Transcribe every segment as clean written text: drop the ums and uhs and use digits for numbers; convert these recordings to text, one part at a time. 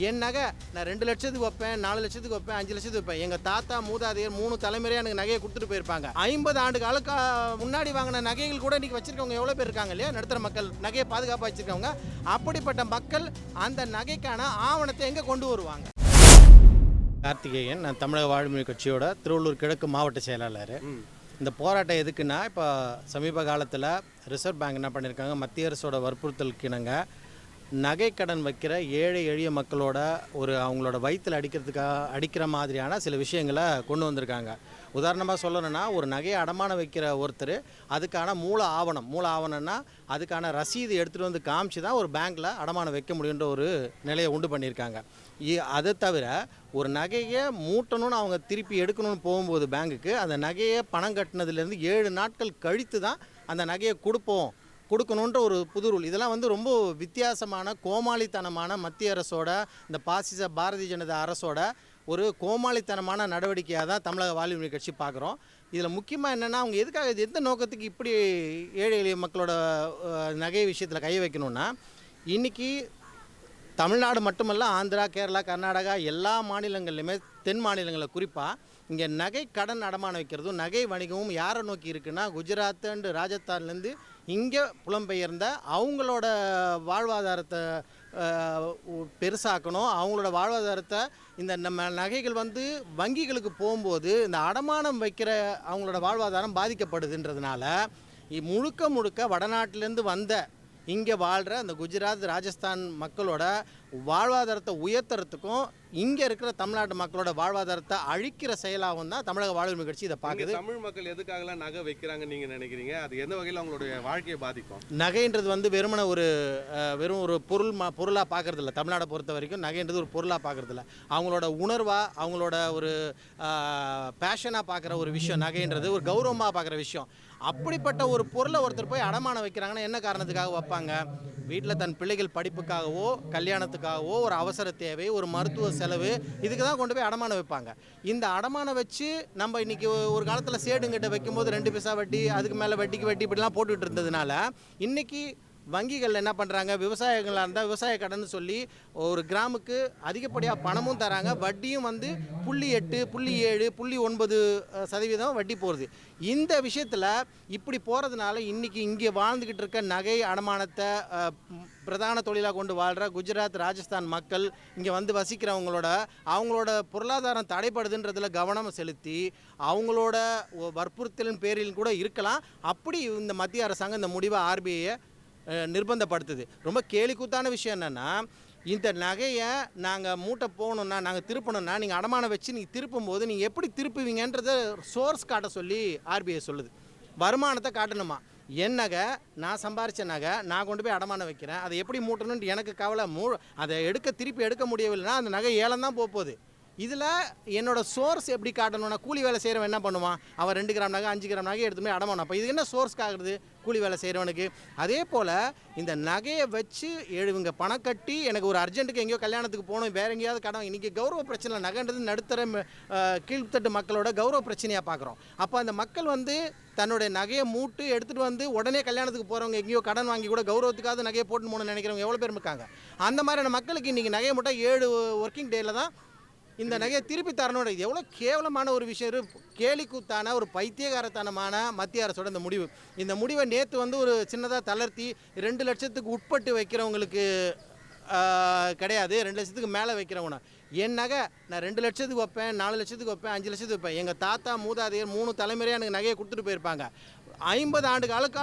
என் நகை நான் 2 லட்சத்துக்கு வைப்பேன், 4 லட்சத்துக்கு வைப்பேன், 5 லட்சத்துக்கு வைப்பேன். எங்கள் தாத்தா மூதாதையர் 3 தலைமுறையாக எனக்கு நகையை கொடுத்துட்டு போயிருப்பாங்க. 50 ஆண்டு காலுக்கு முன்னாடி வாங்கின நகைகள் கூட இன்றைக்கி வச்சுருக்கவங்க எவ்வளோ பேர் இருக்காங்க இல்லையா? நடுத்தர மக்கள் நகையை பாதுகாப்பாக வச்சுருக்கவங்க. அப்படிப்பட்ட மக்கள் அந்த நகைக்கான ஆவணத்தை எங்கே கொண்டு வருவாங்க? கார்த்திகேயன், நான் தமிழக வாழ்வுரிமை கட்சியோட திருவள்ளூர் கிழக்கு மாவட்ட செயலாளர். இந்த போராட்டம் எதுக்குன்னா, இப்போ சமீப காலத்தில் ரிசர்வ் பேங்க் என்ன பண்ணியிருக்காங்க, மத்திய அரசோட வற்புறுத்தலுக்கு இணங்க நகை கடன் வைக்கிற ஏழை எளிய மக்களோட அவங்களோட வயிற்றில் அடிக்கிற மாதிரியான சில விஷயங்களை கொண்டு வந்திருக்காங்க. உதாரணமாக சொல்லணும்னா, ஒரு நகையை அடமானம் வைக்கிற ஒருத்தர் அதுக்கான மூல ஆவணம்னா அதுக்கான ரசீது எடுத்துகிட்டு வந்து காமிச்சு தான் ஒரு பேங்க்கில் அடமானம் வைக்க முடியுன்ற ஒரு நிலையை உண்டு பண்ணியிருக்காங்க. அதை தவிர ஒரு நகையை மூட்டணும்னு அவங்க திருப்பி எடுக்கணும்னு போகும்போது பேங்குக்கு அந்த நகையை பணம் கட்டினதுலேருந்து 7 நாட்கள் கழித்து தான் அந்த நகையை கொடுக்கணுன்ற ஒரு புது ரூல். இதெல்லாம் ரொம்ப வித்தியாசமான கோமாளித்தனமான மத்திய அரசோட, இந்த பாசிச பாரதிய ஜனதா அரசோட ஒரு கோமாளித்தனமான நடவடிக்கையாக தான் தமிழக வாழ்வுரிமை கட்சி பார்க்குறோம். இதில் முக்கியமாக என்னென்னா, அவங்க எதுக்காக எந்த நோக்கத்துக்கு இப்படி ஏழை எளிய மக்களோட நகை விஷயத்தில் கை வைக்கணும்னா, இன்றைக்கி தமிழ்நாடு மட்டுமல்ல, ஆந்திரா, கேரளா, கர்நாடகா எல்லா மாநிலங்கள்லையுமே, தென் மாநிலங்களில் குறிப்பாக இங்கே நகை கடன் அடமானம் வைக்கிறதும் நகை வணிகமும் யாரை நோக்கி இருக்குன்னா, குஜராத் அண்டு ராஜஸ்தான்லேருந்து இங்கே புலம்பெயர்ந்த அவங்களோட வாழ்வாதாரத்தை பெருசாக்கணும். அவங்களோட வாழ்வாதாரத்தை இந்த நம்ம நகைகள் வங்கிகளுக்கு போகும்போது இந்த அடமானம் வைக்கிற அவங்களோட வாழ்வாதாரம் பாதிக்கப்படுதுன்றதுனால முழுக்க வடநாட்டிலேருந்து வந்த இங்கே வாழ்கிற அந்த குஜராத், ராஜஸ்தான் மக்களோட வாழ்வாதாரத்தை உயர்த்துறதுக்கும் இங்கே இருக்கிற தமிழ்நாட்டு மக்களோட வாழ்வாதாரத்தை அழிக்கிற செயலாகவும் தான் தமிழக வாழ்வுரிமை கட்சி இதை பார்க்குது. தமிழ் மக்கள் எதுக்காகலாம் நகை வைக்கிறாங்கன்னு நீங்கள் நினைக்கிறீங்க? அது எந்த வகையில் அவங்களுடைய வாழ்க்கையை பாதிக்கும்? நகைன்றது வெறுமன வெறும் ஒரு பொருளாக பார்க்குறதில்ல. தமிழ்நாடை பொறுத்த வரைக்கும் நகைன்றது ஒரு பொருளாக பார்க்குறதில்ல. அவங்களோட உணர்வாக, அவங்களோட ஒரு பேஷனாக பார்க்குற ஒரு விஷயம் நகைன்றது, ஒரு கௌரவமாக பார்க்குற விஷயம். அப்படிப்பட்ட ஒரு பொருளை ஒருத்தர் போய் அடமானம் வைக்கிறாங்கன்னா என்ன காரணத்துக்காக வைப்பாங்க? வீட்டில் தன் பிள்ளைகள் படிப்புக்காகவோ, கல்யாணத்துக்காகவோ, ஒரு அவசர தேவை, ஒரு மருத்துவ செலவு, இதுக்கு தான் கொண்டு போய் அடமானம் வைப்பாங்க. இந்த அடமானம் வச்சு நம்ம இன்றைக்கி ஒரு காலத்தில் சேடுங்கிட்ட வைக்கும்போது 2 பைசா வட்டி, அதுக்கு மேலே வட்டிக்கு வட்டி இப்படிலாம் போட்டுக்கிட்டு இருந்ததுனால இன்றைக்கி வங்கிகள் என்ன பண்ணுறாங்க, விவசாயிகளாக இருந்தால் விவசாய கடன் சொல்லி ஒரு கிராமுக்கு அதிகப்படியாக பணமும் தராங்க, வட்டியும் 0.8, 0.7, 0.9% வட்டி போகிறது. இந்த விஷயத்தில் இப்படி போகிறதுனால இன்றைக்கி இங்கே வாழ்ந்துக்கிட்டு இருக்க நகை அடமானத்தை பிரதான தொழிலாக கொண்டு வாழ்கிற குஜராத், ராஜஸ்தான் மக்கள் இங்கே அவங்களோட பொருளாதாரம் தடைப்படுதுன்றதில் கவனம் செலுத்தி அவங்களோட வற்புறுத்தலின் பேரில் கூட இருக்கலாம். அப்படி இந்த மத்திய அரசாங்கம் இந்த முடிவை ஆர்பிஐயை நிர்பந்தப்படுத்துது. ரொம்ப கேலிக்கூத்தான விஷயம் என்னென்னா, இந்த நகையை நாங்கள் மூட்டை போகணுன்னா, நாங்கள் திருப்பணுன்னா, நீங்கள் அடமானம் வச்சு நீங்கள் திருப்பும் போது நீங்கள் எப்படி திருப்புவீங்கன்றத சோர்ஸ் காட்ட சொல்லி ஆர்பிஐ சொல்லுது. வருமானத்தை காட்டணுமா? என் நகை, நான் சம்பாரித்த நகை, நான் கொண்டு போய் அடமானம் வைக்கிறேன், அதை எப்படி மூட்டணுன்ட்டு எனக்கு கவலை. அதை திருப்பி எடுக்க முடியவில்லைன்னா அந்த நகை ஏலம் தான் போகுது. இதில் என்னோடய சோர்ஸ் எப்படி காட்டணும்னா, கூலி வேலை செய்கிறவன் என்ன பண்ணுவான்? அவன் 2 கிராம் நகை, 5 கிராம் நகை எடுத்து போய் அடமானம். அப்போ இது என்ன சோர்ஸ் ஆகுது கூலி வேலை செய்கிறவனுக்கு? அதே போல் இந்த நகையை வச்சு இவங்க பணம் கட்டி எனக்கு ஒரு அர்ஜென்ட்டுக்கு எங்கேயோ கல்யாணத்துக்கு போகணும், வேறு எங்கேயாவது கடன். இன்றைக்கி கௌரவ பிரச்சனை நகைன்றது நடுத்தர கீழ்த்தட்டு மக்களோட கௌரவ பிரச்சனையாக பார்க்குறோம். அப்போ அந்த மக்கள் தன்னுடைய நகையை மூட்டு எடுத்துகிட்டு உடனே கல்யாணத்துக்கு போகிறவங்க, எங்கேயோ கடன் வாங்கி கூட கௌரவத்துக்காவது நகையை போட்டு போகணும்னு நினைக்கிறவங்க எவ்வளோ பேர் இருக்காங்க. அந்த மாதிரியான மக்களுக்கு இன்றைக்கி நகையை மூட்டை 7 ஒர்க்கிங் டேயில் தான் இந்த நகையை திருப்பி தரணும். இது எவ்வளோ கேவலமான ஒரு விஷயம், கேலிக்கூத்தான ஒரு பைத்தியகாரத்தனமான மத்திய அரசோட இந்த முடிவை நேற்று ஒரு சின்னதாக தளர்த்தி 2 லட்சத்துக்கு உட்பட்டு வைக்கிறவங்களுக்கு கிடையாது, 2 லட்சத்துக்கு மேலே வைக்கிறவங்க. என் நகை நான் 2 லட்சத்துக்கு வைப்பேன், 4 லட்சத்துக்கு வைப்பேன், 5 லட்சத்துக்கு வைப்பேன். எங்கள் தாத்தா மூதாதையர் 3 தலைமுறையாக எனக்கு நகையை கொடுத்துட்டு போயிருப்பாங்க. 50 ஆண்டு காலுக்கு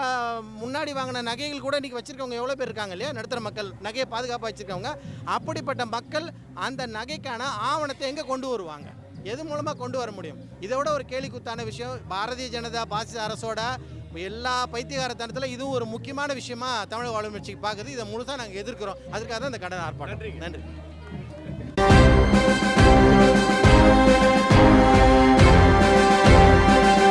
முன்னாடி வாங்கின நகைகள் கூட இன்றைக்கி வச்சுருக்கவங்க எவ்வளோ பேர் இருக்காங்க இல்லையா? நடுத்தர மக்கள் நகையை பாதுகாப்பாக வச்சுருக்கவங்க. அப்படிப்பட்ட மக்கள் அந்த நகைக்கான ஆவணத்தை எங்கே கொண்டு வருவாங்க? எது மூலமாக கொண்டு வர முடியும்? இதை விட ஒரு கேலிக்கூத்தான விஷயம், பாரதிய ஜனதா பாசிச அரசோட எல்லா பைத்தியகாரத்தனத்தில் இதுவும் ஒரு முக்கியமான விஷயமா தமிழக வாழ்வுரிமை கட்சிக்கு பார்க்குது. இதை முழுசாக நாங்கள் எதிர்க்கிறோம். அதுக்காக தான் இந்த கண்டன ஆர்ப்பாட்டம். நன்றி.